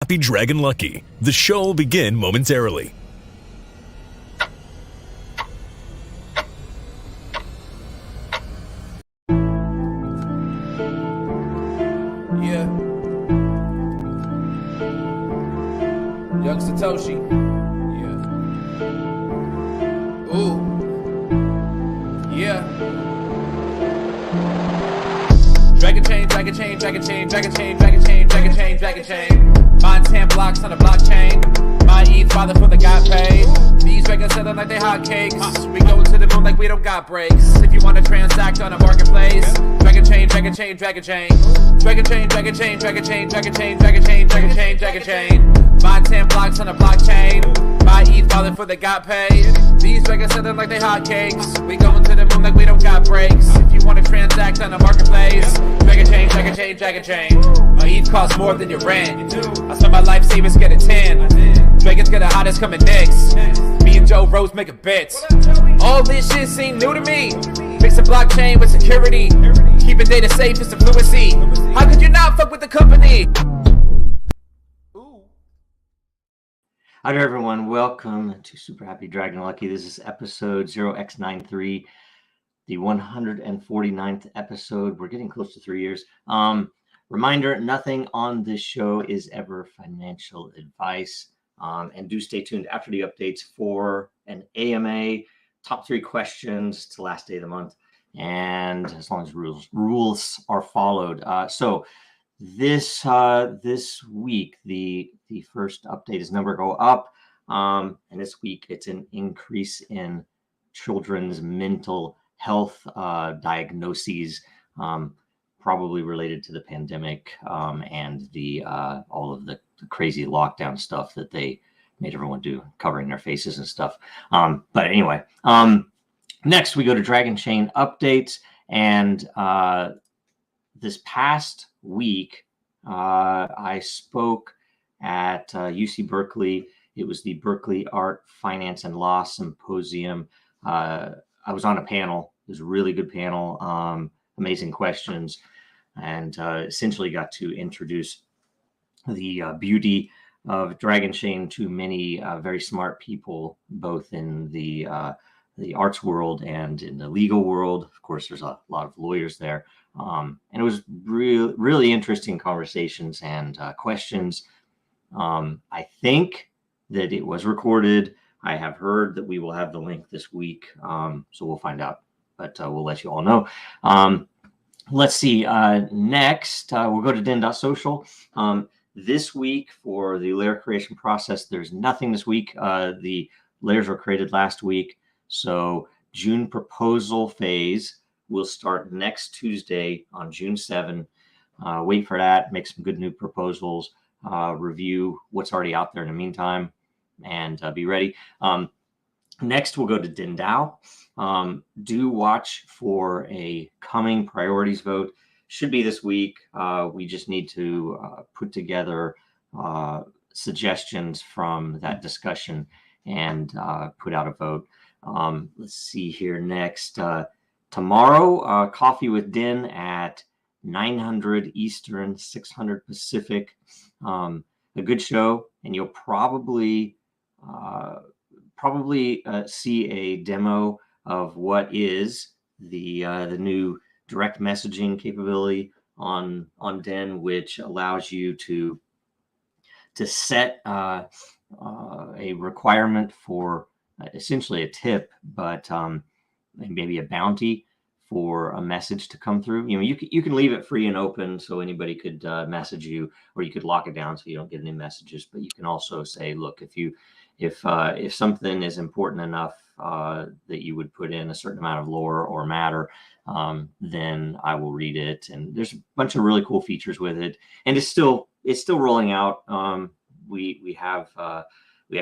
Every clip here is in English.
Happy Dragon Lucky. The show will begin momentarily. Yeah. Young Satoshi. Yeah. Ooh. Yeah. Dragonchain, Dragonchain, Dragonchain, Dragonchain, Dragonchain, Dragonchain, Dragonchain. Mine 10 blocks on the blockchain. My ETH father for the got paid. These dragons selling like they hotcakes. We go to the moon like we don't got breaks. If you want to transact on a marketplace, Dragonchain, Dragonchain, Dragonchain. Dragonchain, Dragonchain, Dragonchain, Dragonchain, Dragonchain, Dragonchain, Dragonchain. Mine 10 blocks on the blockchain. My ETH father for the got paid. These dragons selling like they hotcakes. We going to the moon like we don't got breaks. If you want to transact on a marketplace, Dragonchain, Dragonchain, Dragonchain. My ETH costs more than your rent. I spent my life savings get a 10. Dragons get the hottest coming next. Me and Joe Rose make a bet. All this shit seem new to me. Mixing blockchain with security. Keeping data safe is the fluency. How could you not fuck with the company? Hi there, everyone. Welcome to Super Happy Dragon Lucky. This is episode 0x93, the 149th episode. We're getting close to 3 years. Reminder, nothing on this show is ever financial advice. And do stay tuned after the updates for an AMA, top 3 questions to last day of the month. And as long as rules are followed. So this week, the first update is number go up. And this week it's an increase in children's mental health diagnoses, probably related to the pandemic and the all of the crazy lockdown stuff that they made everyone do, covering their faces and stuff. But anyway, next we go to Dragonchain updates. And this past week, I spoke at UC Berkeley. It was the Berkeley Art, Finance, and Law Symposium. I was on a panel. It was a really good panel, amazing questions, and essentially got to introduce the beauty of Dragonchain to many very smart people, both in the arts world and in the legal world. Of course, there's a lot of lawyers there. And it was really interesting conversations and questions. I think that it was recorded. I have heard that we will have the link this week. So we'll find out, but we'll let you all know. Let's see. Next, we'll go to Den.Social. This week for the layer creation process, there's nothing this week. The layers were created last week. So June proposal phase will start next Tuesday on June 7. Wait for that, make some good new proposals, review what's already out there in the meantime, and be ready. Next, we'll go to DenDAO. Do watch for a coming priorities vote. Should be this week. We just need to put together suggestions from that discussion and put out a vote. Let's see here next. Tomorrow, Coffee with Den at 900 Eastern, 600 Pacific. A good show, and you'll probably see a demo of what is the new direct messaging capability on Den, which allows you to set a requirement for essentially a tip, but maybe a bounty for a message to come through. You know, you can leave it free and open so anybody could message you, or you could lock it down so you don't get any messages. But you can also say, look, if something is important enough that you would put in a certain amount of lore or matter, then I will read it. And there's a bunch of really cool features with it, and it's still rolling out. We have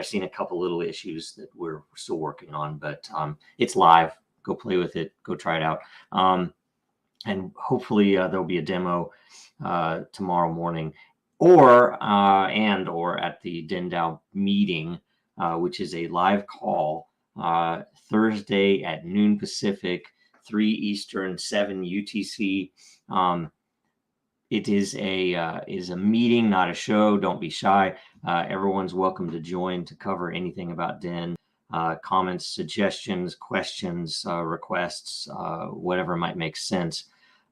seen a couple little issues that we're still working on, but it's live. Go play with it. Go try it out. And hopefully there'll be a demo tomorrow morning, or at the DenDAO meeting, which is a live call Thursday at noon Pacific, 3 Eastern, 7 UTC. it is a meeting, not a show. Don't be shy. Everyone's welcome to join to cover anything about Den. Comments, suggestions, questions, requests, whatever might make sense,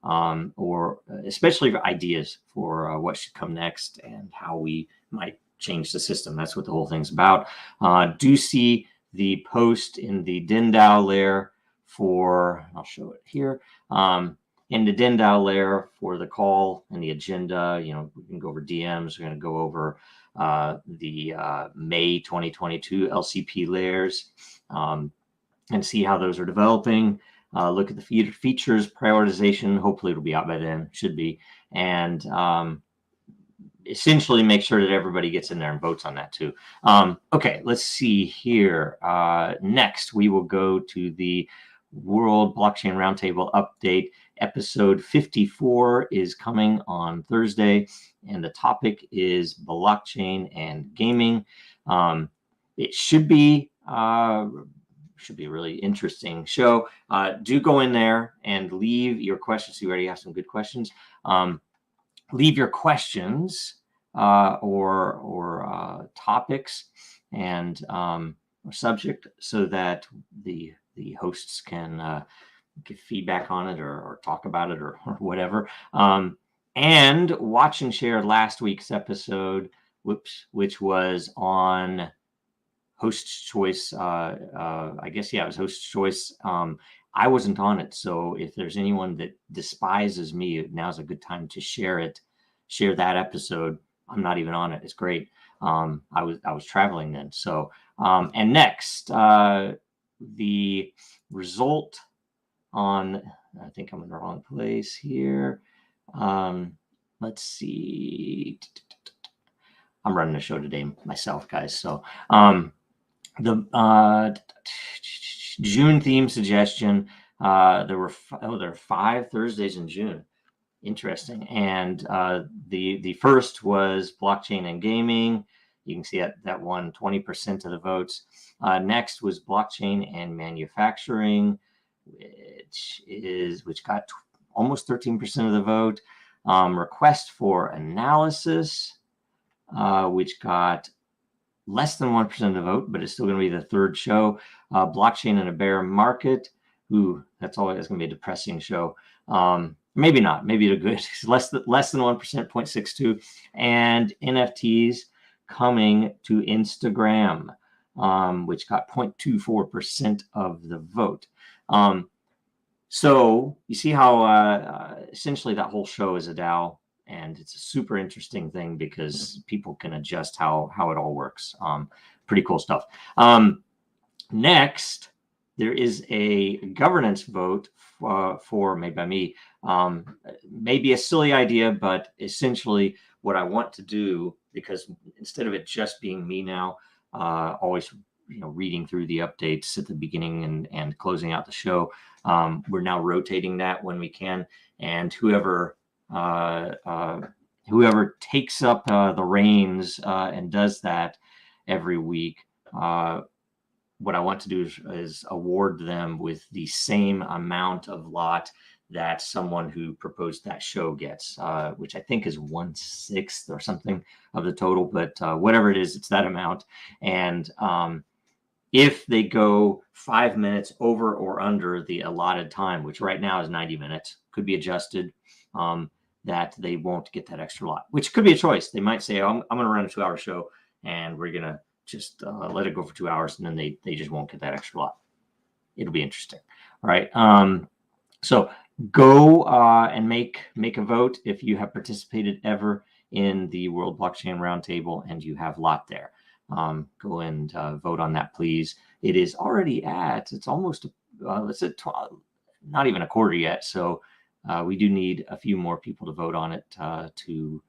or especially ideas for what should come next and how we might change the system. That's what the whole thing's about. Do see the post in the DenDAO layer for, I'll show it here, in the DenDAO layer for the call and the agenda. You know, we can go over DMs. We're going to go over the May 2022 LCP layers and see how those are developing. Look at the features prioritization. Hopefully it'll be out by then, should be. And essentially make sure that everybody gets in there and votes on that too. Okay, let's see here. Next, we will go to the World Blockchain Roundtable update. Episode 54 is coming on Thursday, and the topic is blockchain and gaming. It should be a really interesting show. Do go in there and leave your questions. You already have some good questions. Leave your questions or topics and or subject so that the hosts can give feedback on it or talk about it or whatever. And watch and share last week's episode, which was on host choice. I guess, yeah, it was host choice. I wasn't on it. So if there's anyone that despises me, now's a good time to share it. Share that episode. I'm not even on it. It's great. I was traveling then. So, and next, the result on, I think I'm in the wrong place here. Let's see. I'm running a show today myself, guys. So, the June theme suggestion. There are 5 Thursdays in June. Interesting. And the first was blockchain and gaming. You can see that won 20% of the votes. Next was blockchain and manufacturing, which got almost 13% of the vote. Request for analysis, which got less than 1% of the vote, but it's still going to be the third show. Blockchain in a bear market. Ooh, that's going to be a depressing show. Maybe not. Maybe it'll good. less than 1%, 0.62. And NFTs coming to Instagram, which got 0.24% of the vote. So you see how essentially that whole show is a DAO, and it's a super interesting thing because people can adjust how it all works. Pretty cool stuff. Next, there is a governance vote for made by me. Maybe a silly idea, but essentially what I want to do, because instead of it just being me now, always reading through the updates at the beginning and closing out the show, we're now rotating that when we can, and whoever takes up the reins and does that every week, what I want to do is award them with the same amount of lot that someone who proposed that show gets, which I think is 1/6 or something of the total, but whatever it is, it's that amount. And if they go 5 minutes over or under the allotted time, which right now is 90 minutes, could be adjusted, that they won't get that extra lot, which could be a choice. They might say, oh, I'm going to run a 2-hour show and we're going to just let it go for 2 hours, and then they just won't get that extra lot. It'll be interesting. All right. So go and make a vote if you have participated ever in the World Blockchain Roundtable and you have lot there. Go and vote on that, please. It is already it's almost, let's say, not even a quarter yet. So we do need a few more people to vote on it to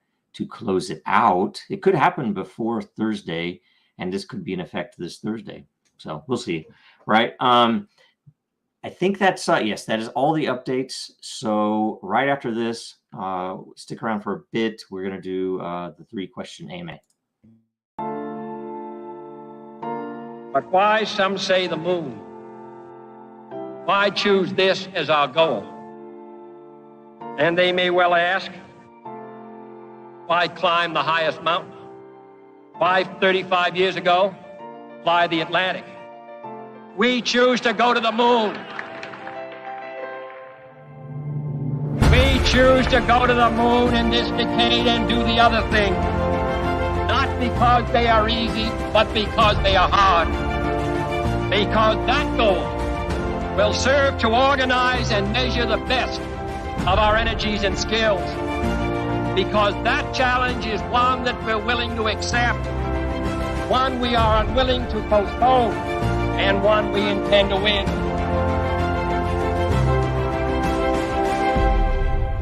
close it out. It could happen before Thursday, and this could be in effect this Thursday. So we'll see, right? I think that's, yes, that is all the updates. So right after this, stick around for a bit. We're going to do the 3-question AMA. But why, some say, the moon? Why choose this as our goal? And they may well ask, Why climb the highest mountain? Why, 35 years ago, fly the Atlantic? We choose to go to the moon. We choose to go to the moon in this decade and do the other thing. Not because they are easy, but because they are hard. Because that goal will serve to organize and measure the best of our energies and skills. Because that challenge is one that we're willing to accept, one we are unwilling to postpone, and one we intend to win.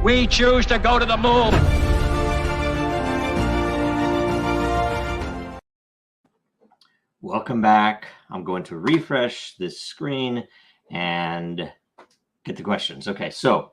We choose to go to the moon. Welcome back. I'm going to refresh this screen and get the questions. Okay, so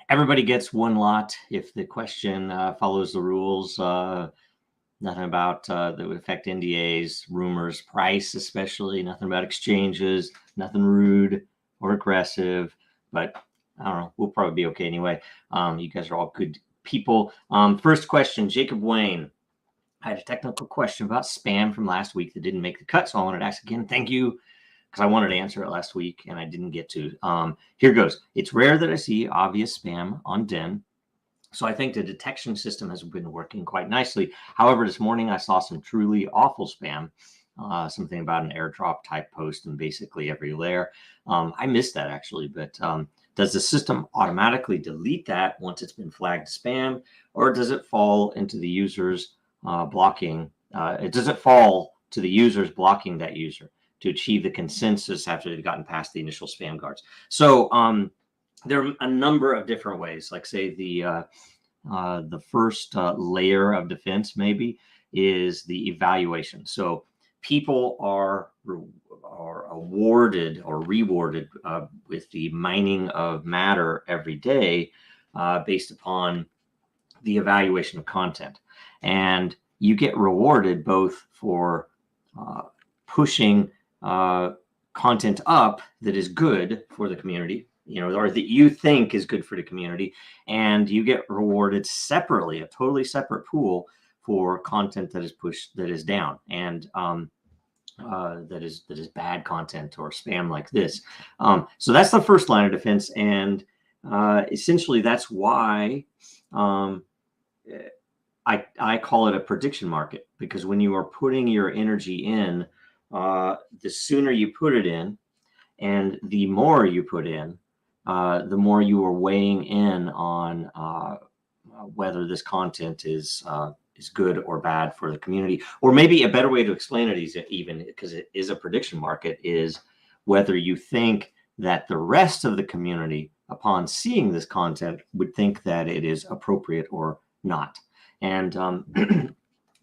everybody gets one lot if the question follows the rules. Nothing about that would affect NDAs, rumors, price especially, nothing about exchanges, nothing rude or aggressive, but I don't know, we'll probably be okay anyway. You guys are all good people. First question, Jacob Wayne. I had a technical question about spam from last week that didn't make the cut, so I wanted to ask again. Thank you, because I wanted to answer it last week and I didn't get to. Here goes. It's rare that I see obvious spam on Den, so I think the detection system has been working quite nicely. However, this morning I saw some truly awful spam, something about an airdrop type post in basically every layer. I missed that actually, but does the system automatically delete that once it's been flagged spam, or does it fall into the user's blocking? Does it fall to the users blocking that user to achieve the consensus after they've gotten past the initial spam guards? So there are a number of different ways. Like say the first layer of defense maybe is the evaluation. So people are awarded or rewarded with the mining of matter every day based upon the evaluation of content. And you get rewarded both for pushing content up that is good for the community, you know, or that you think is good for the community, and you get rewarded separately, a totally separate pool for content that is pushed, that is down, and that is bad content or spam like this. So that's the first line of defense, and essentially that's why I call it a prediction market, because when you are putting your energy in, the sooner you put it in and the more you put in, the more you are weighing in on whether this content is good or bad for the community. Or maybe a better way to explain it is, even because it is a prediction market, is whether you think that the rest of the community, upon seeing this content, would think that it is appropriate or not. And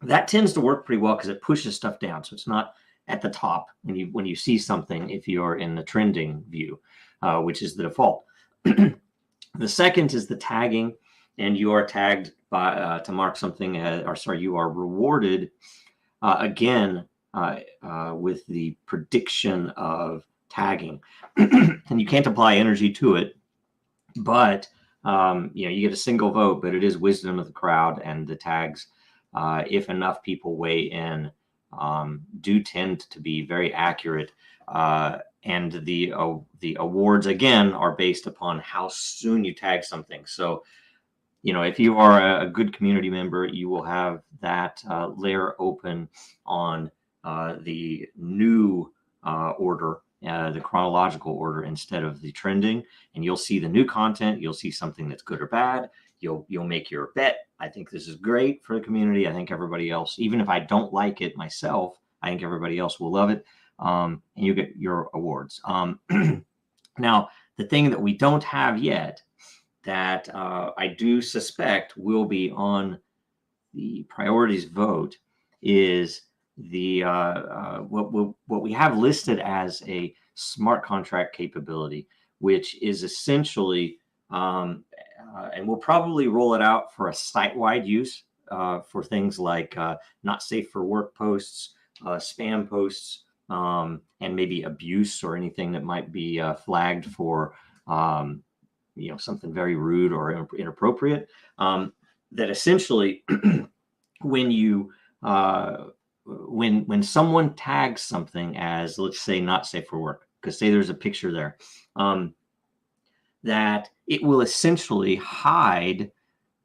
that tends to work pretty well because it pushes stuff down. So it's not at the top when you see something, if you're in the trending view, which is the default. The second is the tagging, and you are tagged by to mark something, you are rewarded again with the prediction of tagging. And you can't apply energy to it, but you know, you get a single vote, but it is wisdom of the crowd, and the tags, if enough people weigh in, do tend to be very accurate. And the awards again are based upon how soon you tag something. So, you know, if you are a good community member, you will have that layer open on the new order, the chronological order, instead of the trending, and you'll see the new content. You'll see something that's good or bad. You'll make your bet. I think this is great for the community. I think everybody else, even if I don't like it myself, I think everybody else will love it. And you get your awards. Now, the thing that we don't have yet, that I do suspect will be on the priorities vote, is the what we have listed as a smart contract capability, which is essentially, and we'll probably roll it out for a site-wide use for things like not safe for work posts, spam posts, and maybe abuse or anything that might be flagged for you know, something very rude or inappropriate. that essentially when you when someone tags something as, let's say, not safe for work, because say there's a picture there, that it will essentially hide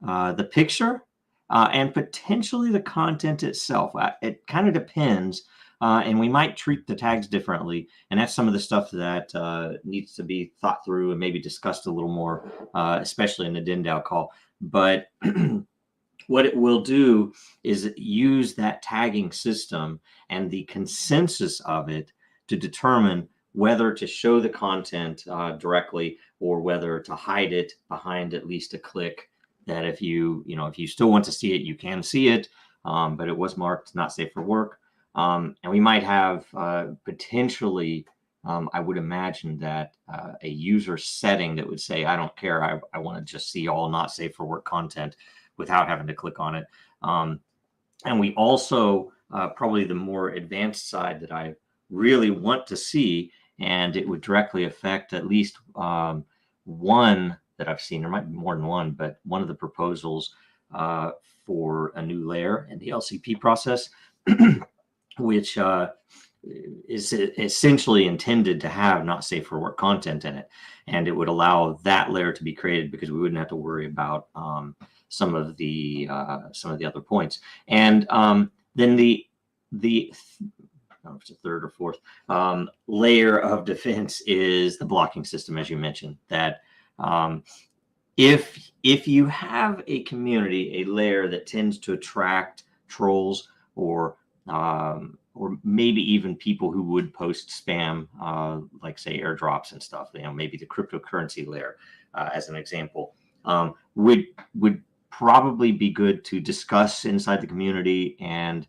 the picture and potentially the content itself. It kind of depends, and we might treat the tags differently. And that's some of the stuff that needs to be thought through and maybe discussed a little more, especially in the Den.DAO call. But what it will do is use that tagging system and the consensus of it to determine whether to show the content directly or whether to hide it behind at least a click. That if you still want to see it, you can see it, but it was marked not safe for work. And we might have potentially, I would imagine that a user setting that would say, I don't care, I want to just see all not safe for work content without having to click on it. And we also, probably the more advanced side that I really want to see, and it would directly affect at least one that I've seen, there might be more than one, but one of the proposals for a new layer in the LCP process, which is essentially intended to have not safe for work content in it. And it would allow that layer to be created because we wouldn't have to worry about some of the other points. And then the I don't know if it's a third or fourth layer of defense is the blocking system, as you mentioned. That if you have a community, a layer that tends to attract trolls or maybe even people who would post spam, like say airdrops and stuff, maybe the cryptocurrency layer, as an example, would probably be good to discuss inside the community and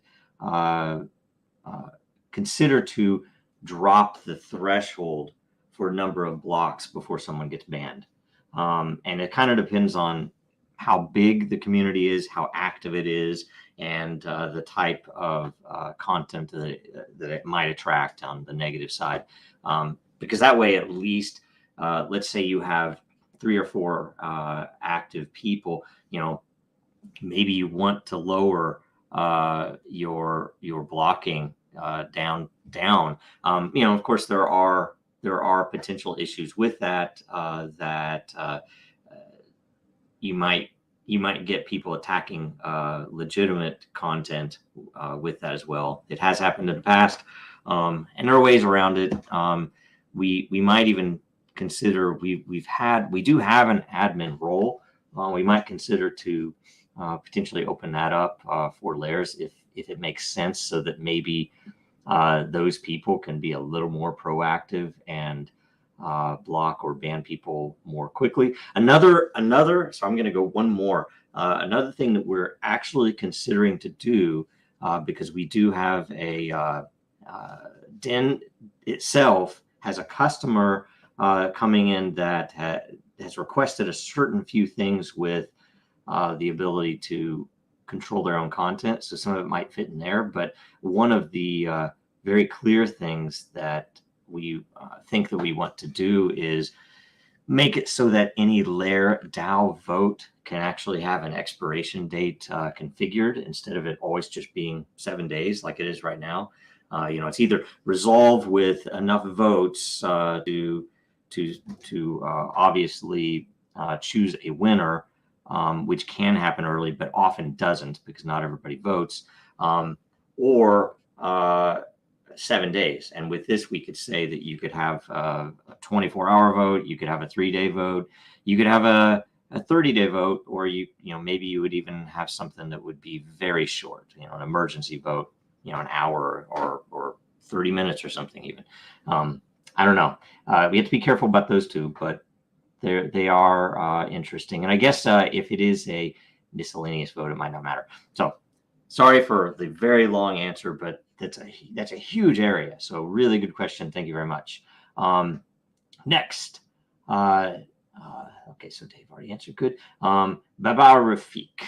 consider to drop the threshold for a number of blocks before someone gets banned. And it kind of depends on how big the community is, how active it is, and the type of content that it might attract on the negative side. Because that way, at least, let's say you have 3 or 4 active people, maybe you want to lower your blocking down. Of course, there are potential issues with that, you might get people attacking legitimate content with that as well. It has happened in the past, and there are ways around it. We might even consider, we do have an admin role. We might consider to potentially open that up for layers if it makes sense, so that maybe those people can be a little more proactive and block or ban people more quickly. Another, so I'm going to go one more. Another thing that we're actually considering to do, because we do have a Den itself has a customer coming in that has requested a certain few things with the ability to control their own content. So some of it might fit in there, but one of the very clear things that we think that we want to do is make it so that any layer DAO vote can actually have an expiration date configured, instead of it always just being 7 days like it is right now. It's either resolve with enough votes to obviously choose a winner, which can happen early, but often doesn't because not everybody votes, or 7 days. And with this, we could say that you could have a 24-hour vote, you could have a 3-day vote, you could have a 30-day vote, or maybe you would even have something that would be very short, an emergency vote, an hour or 30 minutes or something even. I don't know. We have to be careful about those two, but they are interesting. And I guess if it is a miscellaneous vote, it might not matter. So sorry for the very long answer, but that's a huge area. So really good question. Thank you very much. Next. Okay, so Dave already answered. Good. Baba Rafik.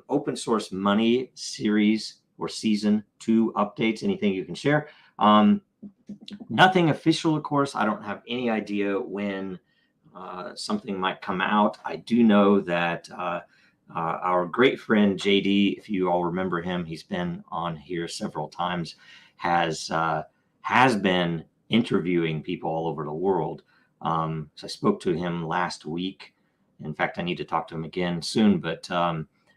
Open source money series or season 2 updates. Anything you can share? Nothing official, of course. I don't have any idea when something might come out. I do know that our great friend JD, if you all remember him, he's been on here several times, has been interviewing people all over the world. So I spoke to him last week. In fact, I need to talk to him again soon, but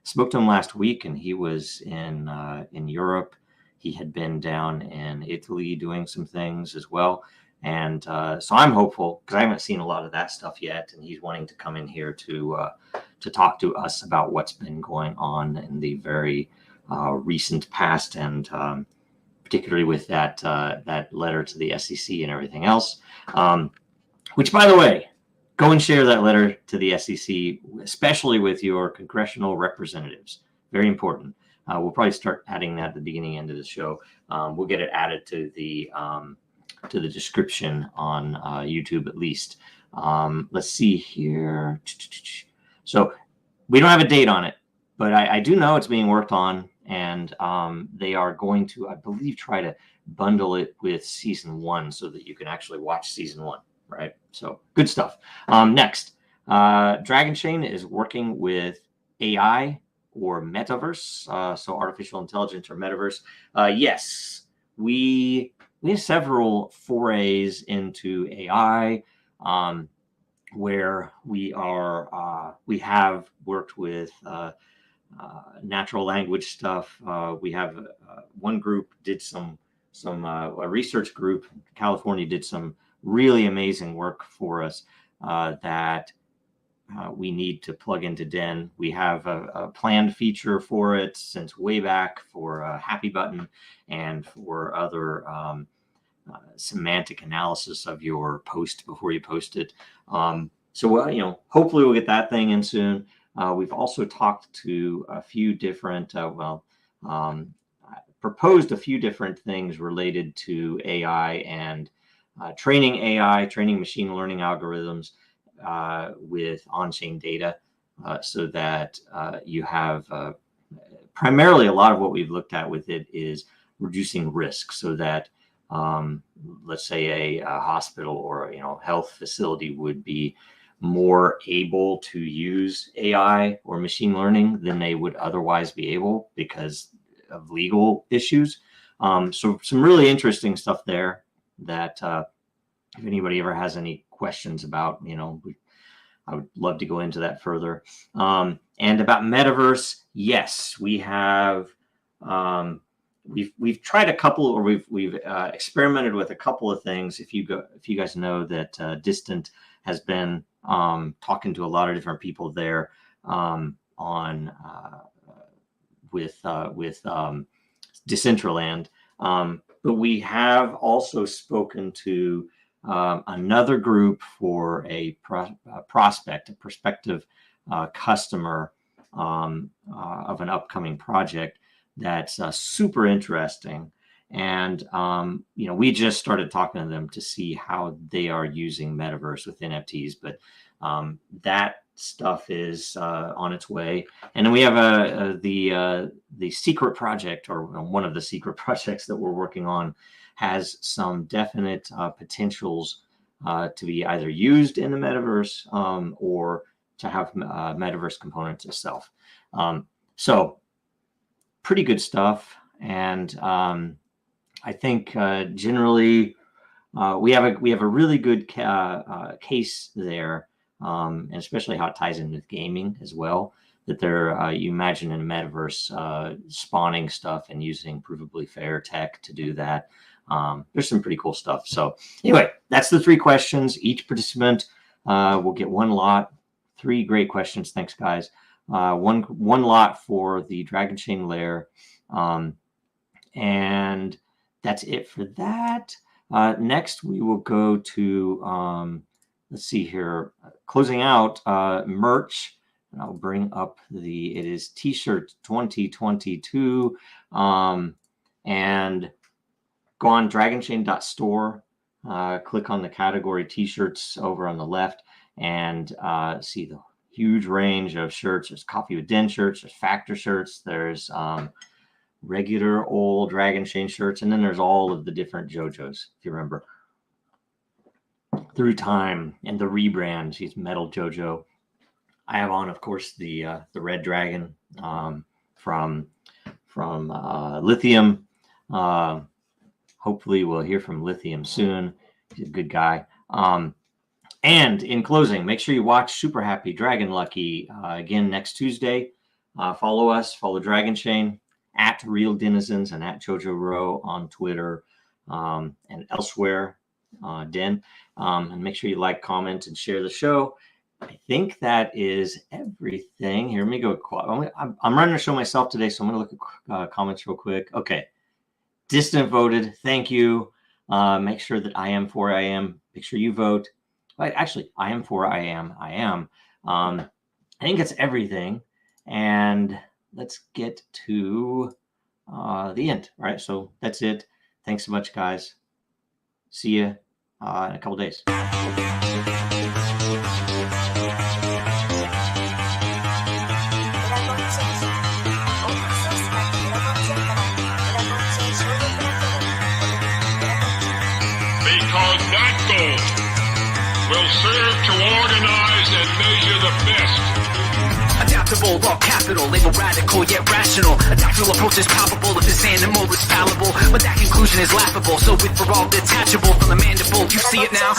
spoke to him last week, and he was in Europe. He had been down in Italy doing some things as well. And so I'm hopeful, because I haven't seen a lot of that stuff yet, and he's wanting to come in here to talk to us about what's been going on in the very recent past, and particularly with that letter to the SEC and everything else. Which, by the way, go and share that letter to the SEC, especially with your congressional representatives. Very important. We'll probably start adding that at the beginning end of the show. We'll get it added to the description on YouTube at least. Let's see here. So we don't have a date on it, but I do know it's being worked on, and they are going to, I believe, try to bundle it with season 1 so that you can actually watch season 1, right? So good stuff. Next, Dragonchain is working with AI or Metaverse, so artificial intelligence or Metaverse. Yes, we have several forays into AI, where we have worked with natural language stuff. We have one group did a research group in California did some really amazing work for us that we need to plug into Den. We have a planned feature for it since way back for a happy button and for other semantic analysis of your post before you post it. So hopefully we'll get that thing in soon. We've also talked to a few different, proposed a few different things related to AI and training machine learning algorithms with on-chain data, so that you have primarily a lot of what we've looked at with it is reducing risk, so that let's say a hospital or health facility would be more able to use AI or machine learning than they would otherwise be able because of legal issues. So some really interesting stuff there that if anybody ever has any questions about, I would love to go into that further. And about Metaverse, yes, we have. We've tried a couple, or we've experimented with a couple of things. If you guys know that Distant has been talking to a lot of different people there with Decentraland, but we have also spoken to another group for a prospective customer of an upcoming project that's super interesting. And, we just started talking to them to see how they are using Metaverse with NFTs, but that stuff is on its way. And then we have the secret project, or one of the secret projects that we're working on, has some definite potentials to be either used in the Metaverse or to have Metaverse components itself. So pretty good stuff. And I think generally we have a really good case there, and especially how it ties in with gaming as well. That you imagine in a Metaverse spawning stuff and using provably fair tech to do that. There's some pretty cool stuff. So anyway, that's the 3 questions. Each participant will get 1 lot. 3 great questions. Thanks, guys. One lot for the Dragonchain lair. And that's it for that. Next, we will go to, let's see here, closing out merch. And I'll bring up it is T-shirt 2022. And go on dragonchain.store, click on the category T-shirts over on the left, and see the huge range of shirts. There's Coffee with Den shirts, there's Factor shirts, there's regular old Dragonchain shirts, and then there's all of the different JoJos, if you remember. Through time and the rebrand, she's Metal JoJo. I have on, of course, the Red Dragon from Lithium. Hopefully, we'll hear from Lithium soon. He's a good guy. And in closing, make sure you watch Super Happy Dragon Lucky again next Tuesday. Follow us, follow Dragonchain at Real Denizens and at Jojo Rowe on Twitter and elsewhere. Den. And make sure you like, comment, and share the show. I think that is everything. Here, let me go. I'm running a show myself today, so I'm going to look at comments real quick. Okay. Distant voted. Thank you. Make sure that I am for I am. Make sure you vote. Actually, I am for I am. I am. I think that's everything. And let's get to the end. All right. So that's it. Thanks so much, guys. See you in a couple days. Because that goal will serve to organize and measure the best. Adaptable, all capital, label radical yet rational. Adaptable approach is palpable if this animal is fallible. But that conclusion is laughable, so with for all detachable from the mandible, you see it now.